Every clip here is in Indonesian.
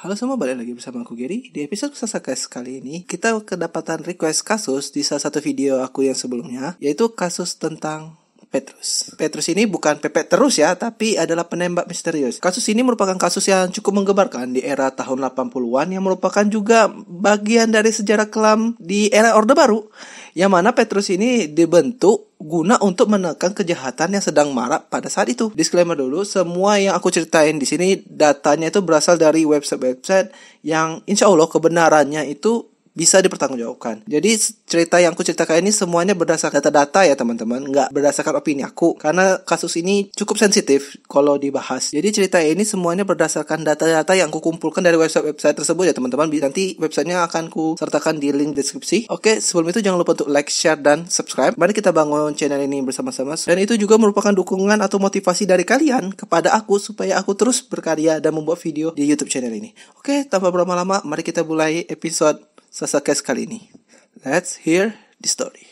Halo semua, balik lagi bersama aku Gary. Di episode Sasakas kali ini kita kedapatan request kasus di salah satu video aku yang sebelumnya, yaitu kasus tentang Petrus. Petrus ini bukan pepet terus ya, tapi adalah penembak misterius. Kasus ini merupakan kasus yang cukup menggembarkan di era tahun 80-an, yang merupakan juga bagian dari sejarah kelam di era Orde Baru, yang mana Petrus ini dibentuk guna untuk menekan kejahatan yang sedang marak pada saat itu. Disclaimer dulu, semua yang aku ceritain di sini datanya itu berasal dari website-website yang insya Allah kebenarannya itu bisa dipertanggungjawabkan. Jadi cerita yang aku ceritakan ini semuanya berdasarkan data-data ya teman-teman, nggak berdasarkan opini aku, karena kasus ini cukup sensitif kalau dibahas. Jadi cerita ini semuanya berdasarkan data-data yang aku kumpulkan dari website-website tersebut ya teman-teman. Nanti websitenya akan ku sertakan di link deskripsi. Oke, sebelum itu jangan lupa untuk like, share, dan subscribe. Mari kita bangun channel ini bersama-sama. Dan itu juga merupakan dukungan atau motivasi dari kalian kepada aku supaya aku terus berkarya dan membuat video di YouTube channel ini. Oke, tanpa berlama-lama, mari kita mulai episode Sasakas kali ini. Let's hear the story.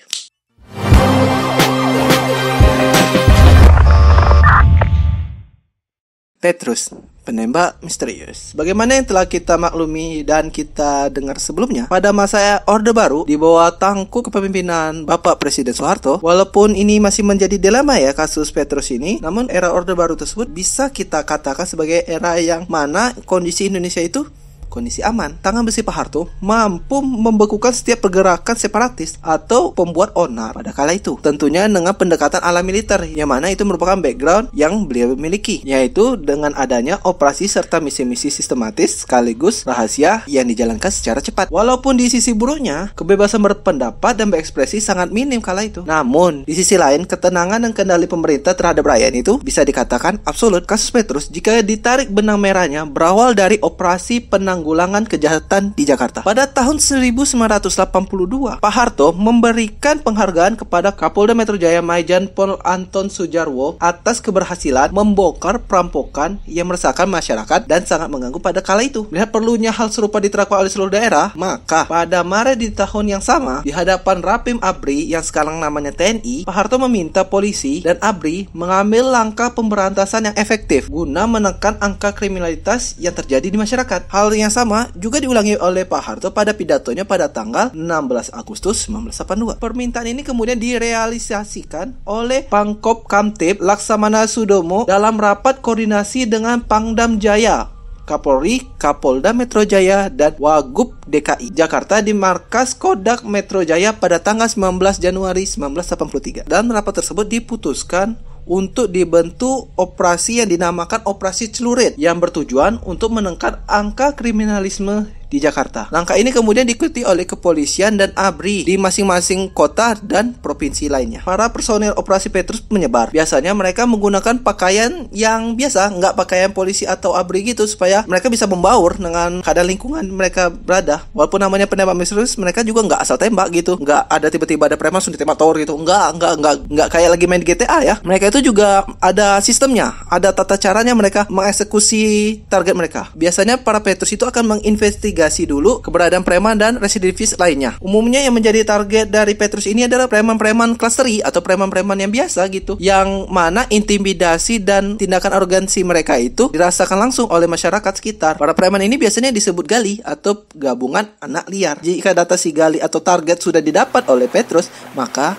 Petrus, penembak misterius. Bagaimana yang telah kita maklumi dan kita dengar sebelumnya, pada masa Orde Baru di bawah tangkup kepemimpinan Bapak Presiden Soeharto, walaupun ini masih menjadi dilema ya kasus Petrus ini, namun era Orde Baru tersebut bisa kita katakan sebagai era yang mana kondisi Indonesia itu kondisi aman. Tangan besi Pak Harto mampu membekukan setiap pergerakan separatis atau pembuat onar pada kala itu. Tentunya dengan pendekatan ala militer, yang mana itu merupakan background yang beliau miliki, yaitu dengan adanya operasi serta misi-misi sistematis sekaligus rahasia yang dijalankan secara cepat. Walaupun di sisi buruknya, kebebasan berpendapat dan berekspresi sangat minim kala itu. Namun, di sisi lain, ketenangan dan kendali pemerintah terhadap rakyat itu bisa dikatakan absolut. Kasus Petrus, jika ditarik benang merahnya, berawal dari operasi penanggulangan kejahatan di Jakarta. Pada tahun 1982, Pak Harto memberikan penghargaan kepada Kapolda Metro Jaya Maijen Pol Anton Sujarwo atas keberhasilan membongkar perampokan yang meresahkan masyarakat dan sangat mengganggu pada kala itu. Melihat perlunya hal serupa diterapkan oleh seluruh daerah, maka pada Maret di tahun yang sama, di hadapan Rapim ABRI yang sekarang namanya TNI, Pak Harto meminta polisi dan ABRI mengambil langkah pemberantasan yang efektif guna menekan angka kriminalitas yang terjadi di masyarakat. Hal yang sama juga diulangi oleh Pak Harto pada pidatonya pada tanggal 16 Agustus 1982. Permintaan ini kemudian direalisasikan oleh Pangkop Kamtib Laksamana Sudomo dalam rapat koordinasi dengan Pangdam Jaya, Kapolri, Kapolda Metro Jaya, dan Wagub DKI Jakarta di markas Kodak Metro Jaya pada tanggal 19 Januari 1983. Dan rapat tersebut diputuskan untuk dibentuk operasi yang dinamakan Operasi Celurit yang bertujuan untuk menekan angka kriminalisme di Jakarta. Langkah ini kemudian diikuti oleh kepolisian dan ABRI di masing-masing kota dan provinsi lainnya. Para personel operasi Petrus menyebar. Biasanya mereka menggunakan pakaian yang biasa, nggak pakaian polisi atau ABRI gitu, supaya mereka bisa membaur dengan keadaan lingkungan mereka berada. Walaupun namanya penembak misterius, mereka juga nggak asal tembak gitu. Nggak ada tiba-tiba ada preman langsung ditembak tower gitu. Nggak kayak lagi main di GTA ya. Mereka itu juga ada sistemnya, ada tata caranya mereka mengeksekusi target mereka. Biasanya para Petrus itu akan menginvestigasi dulu keberadaan preman dan residivis lainnya. Umumnya yang menjadi target dari Petrus ini adalah preman-preman klasteri atau preman-preman yang biasa gitu, yang mana intimidasi dan tindakan arogansi mereka itu dirasakan langsung oleh masyarakat sekitar. Para preman ini biasanya disebut gali atau gabungan anak liar. Jika data si gali atau target sudah didapat oleh Petrus, maka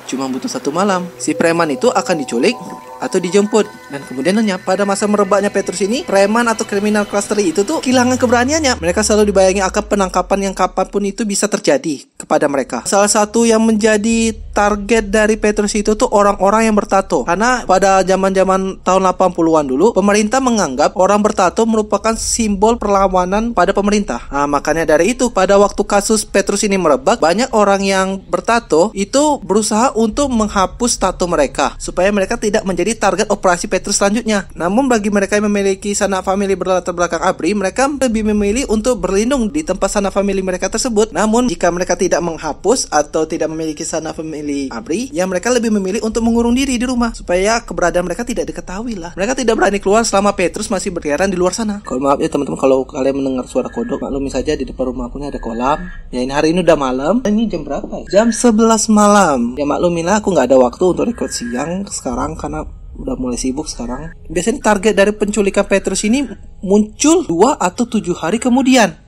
cuma butuh satu malam, si preman itu akan diculik atau dijemput. Dan kemudiannya pada masa merebaknya Petrus ini, preman atau kriminal klasteri itu tuh kehilangan keberaniannya. Mereka selalu dibayangi akan penangkapan yang kapanpun itu bisa terjadi kepada mereka. Salah satu yang menjadi target dari Petrus itu tuh orang-orang yang bertato. Karena pada zaman-zaman tahun 80-an dulu, pemerintah menganggap orang bertato merupakan simbol perlawanan pada pemerintah. Nah, makanya dari itu pada waktu kasus Petrus ini merebak, banyak orang yang bertato itu berusaha untuk menghapus tato mereka supaya mereka tidak menjadi target operasi Petrus selanjutnya. Namun bagi mereka yang memiliki sanak famili berlatar belakang ABRI, mereka lebih memilih untuk berlindung di tempat sanak famili mereka tersebut. Namun jika mereka tidak menghapus atau tidak memiliki sanak famili ABRI, ya mereka lebih memilih untuk mengurung diri di rumah supaya keberadaan mereka tidak diketahui lah. Mereka tidak berani keluar selama Petrus masih berkeliaran di luar sana. Kalau maaf ya teman-teman, kalau kalian mendengar suara kodok, maklumi saja di depan rumah aku ini ada kolam. Ya ini hari ini udah malam. Ini jam berapa ya? Jam 11 malam. Ya maklumilah aku nggak ada waktu untuk record siang sekarang karena udah mulai sibuk sekarang. Biasanya target dari penculikan Petrus ini muncul 2 atau 7 hari kemudian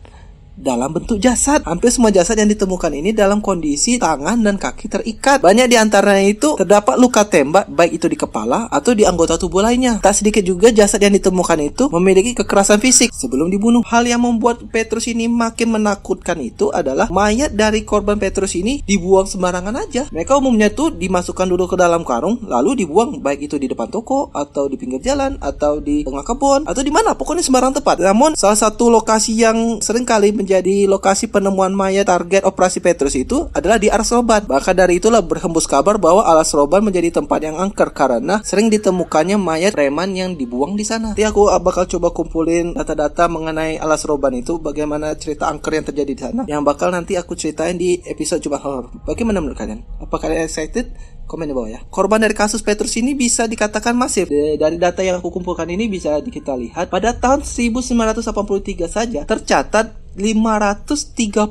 dalam bentuk jasad. Hampir semua jasad yang ditemukan ini dalam kondisi tangan dan kaki terikat. Banyak di antaranya itu terdapat luka tembak, baik itu di kepala atau di anggota tubuh lainnya. Tak sedikit juga jasad yang ditemukan itu memiliki kekerasan fisik sebelum dibunuh. Hal yang membuat Petrus ini makin menakutkan itu adalah mayat dari korban Petrus ini dibuang sembarangan aja. Mereka umumnya tuh dimasukkan dulu ke dalam karung lalu dibuang, baik itu di depan toko atau di pinggir jalan atau di tengah kebun atau di mana, pokoknya sembarang tempat. Namun salah satu lokasi yang seringkali menjadi lokasi penemuan mayat target operasi Petrus itu adalah di Alas Roban. Bahkan dari itulah berhembus kabar bahwa Alas Roban menjadi tempat yang angker karena sering ditemukannya mayat preman yang dibuang di sana. Nanti aku bakal coba kumpulin data-data mengenai Alas Roban itu, bagaimana cerita angker yang terjadi di sana, yang bakal nanti aku ceritain di episode Jumat Horor. Bagaimana menurut kalian? Apa kalian excited? Komen di bawah ya. Korban dari kasus Petrus ini bisa dikatakan masif. Dari data yang aku kumpulkan ini bisa kita lihat pada tahun 1983 saja tercatat 532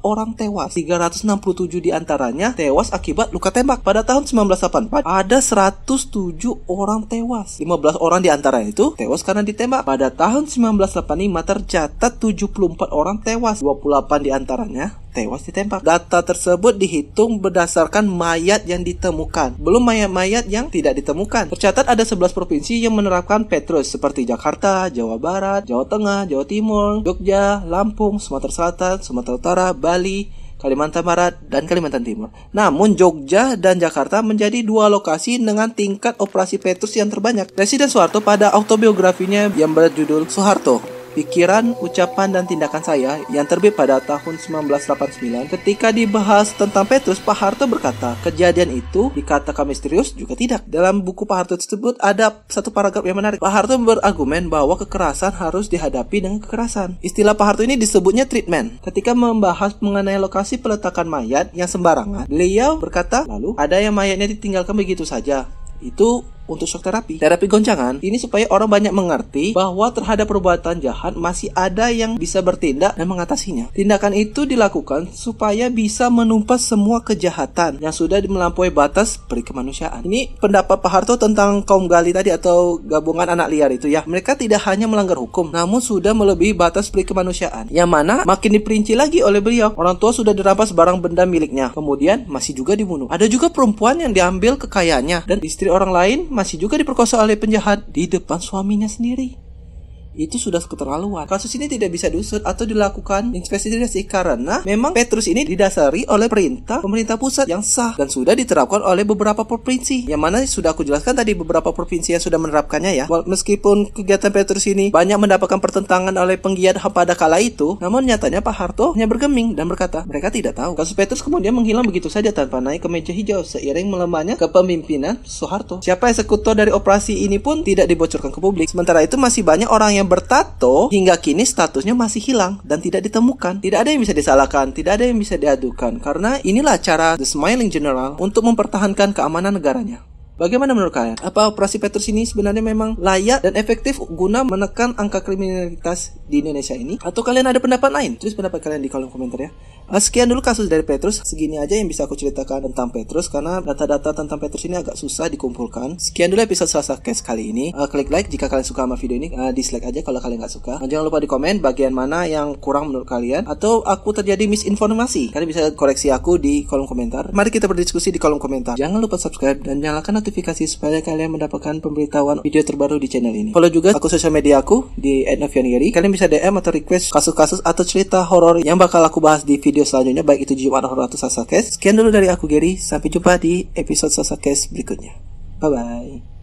orang tewas. 367 diantaranya tewas akibat luka tembak. Pada tahun 1984 ada 107 orang tewas. 15 orang diantaranya itu tewas karena ditembak. Pada tahun 1985 tercatat 74 orang tewas. 28 diantaranya tewas ditembak. Data tersebut dihitung berdasarkan mayat yang ditemukan, belum mayat-mayat yang tidak ditemukan. Tercatat ada 11 provinsi yang menerapkan Petrus seperti Jakarta, Jawa Barat, Jawa Tengah, Jawa Timur, Jogja, Lampung, Sumatera Selatan, Sumatera Utara, Bali, Kalimantan Barat, dan Kalimantan Timur. Namun Jogja dan Jakarta menjadi 2 lokasi dengan tingkat operasi Petrus yang terbanyak. Presiden Soeharto pada autobiografinya yang berjudul Soeharto, Pikiran, Ucapan, dan Tindakan Saya yang terbit pada tahun 1989, ketika dibahas tentang Petrus, Pak Harto berkata, kejadian itu dikatakan misterius juga tidak. Dalam buku Pak Harto tersebut ada satu paragraf yang menarik. Pak Harto berargumen bahwa kekerasan harus dihadapi dengan kekerasan. Istilah Pak Harto ini disebutnya treatment. Ketika membahas mengenai lokasi peletakan mayat yang sembarangan, beliau berkata, lalu ada yang mayatnya ditinggalkan begitu saja. Itu untuk shock terapi. Terapi goncangan ini supaya orang banyak mengerti bahwa terhadap perbuatan jahat masih ada yang bisa bertindak dan mengatasinya. Tindakan itu dilakukan supaya bisa menumpas semua kejahatan yang sudah melampaui batas perikemanusiaan. Ini pendapat Pak Harto tentang kaum gali tadi atau gabungan anak liar itu ya. Mereka tidak hanya melanggar hukum, namun sudah melebihi batas perikemanusiaan. Yang mana makin diperinci lagi oleh beliau. Orang tua sudah dirampas barang benda miliknya, kemudian masih juga dibunuh. Ada juga perempuan yang diambil kekayaannya dan istri orang lain masih juga diperkosa oleh penjahat di depan suaminya sendiri. Itu sudah keterlaluan. Kasus ini tidak bisa diusut atau dilakukan investigasi karena memang Petrus ini didasari oleh perintah pemerintah pusat yang sah dan sudah diterapkan oleh beberapa provinsi. Yang mana sudah aku jelaskan tadi beberapa provinsi yang sudah menerapkannya ya. Meskipun kegiatan Petrus ini banyak mendapatkan pertentangan oleh penggiat HAM pada kala itu, namun nyatanya Pak Harto hanya bergeming dan berkata, mereka tidak tahu. Kasus Petrus kemudian menghilang begitu saja tanpa naik ke meja hijau seiring melemahnya kepemimpinan Soeharto. Siapa eksekutor dari operasi ini pun tidak dibocorkan ke publik. Sementara itu masih banyak orang yang bertato hingga kini statusnya masih hilang dan tidak ditemukan. Tidak ada yang bisa disalahkan, tidak ada yang bisa diadukan, karena inilah cara The Smiling General untuk mempertahankan keamanan negaranya. Bagaimana menurut kalian? Apa operasi Petrus ini sebenarnya memang layak dan efektif guna menekan angka kriminalitas di Indonesia ini? Atau kalian ada pendapat lain? Tulis pendapat kalian di kolom komentar ya. Sekian dulu kasus dari Petrus. Segini aja yang bisa aku ceritakan tentang Petrus, karena data-data tentang Petrus ini agak susah dikumpulkan. Sekian dulu episode Selasa Case kali ini. Klik like jika kalian suka sama video ini. Dislike aja kalau kalian gak suka. Jangan lupa di komen bagian mana yang kurang menurut kalian, atau aku terjadi misinformasi. Kalian bisa koreksi aku di kolom komentar. Mari kita berdiskusi di kolom komentar. Jangan lupa subscribe dan nyalakan notifikasi supaya kalian mendapatkan pemberitahuan video terbaru di channel ini. Follow juga akun sosial media aku di @noviangeri. Kalian bisa DM atau request kasus-kasus atau cerita horor yang bakal aku bahas di video selanjutnya, baik itu Jumat Horor atau Selasa Case. Sekian dulu dari aku Gary, sampai jumpa di episode Selasa Case berikutnya. Bye bye.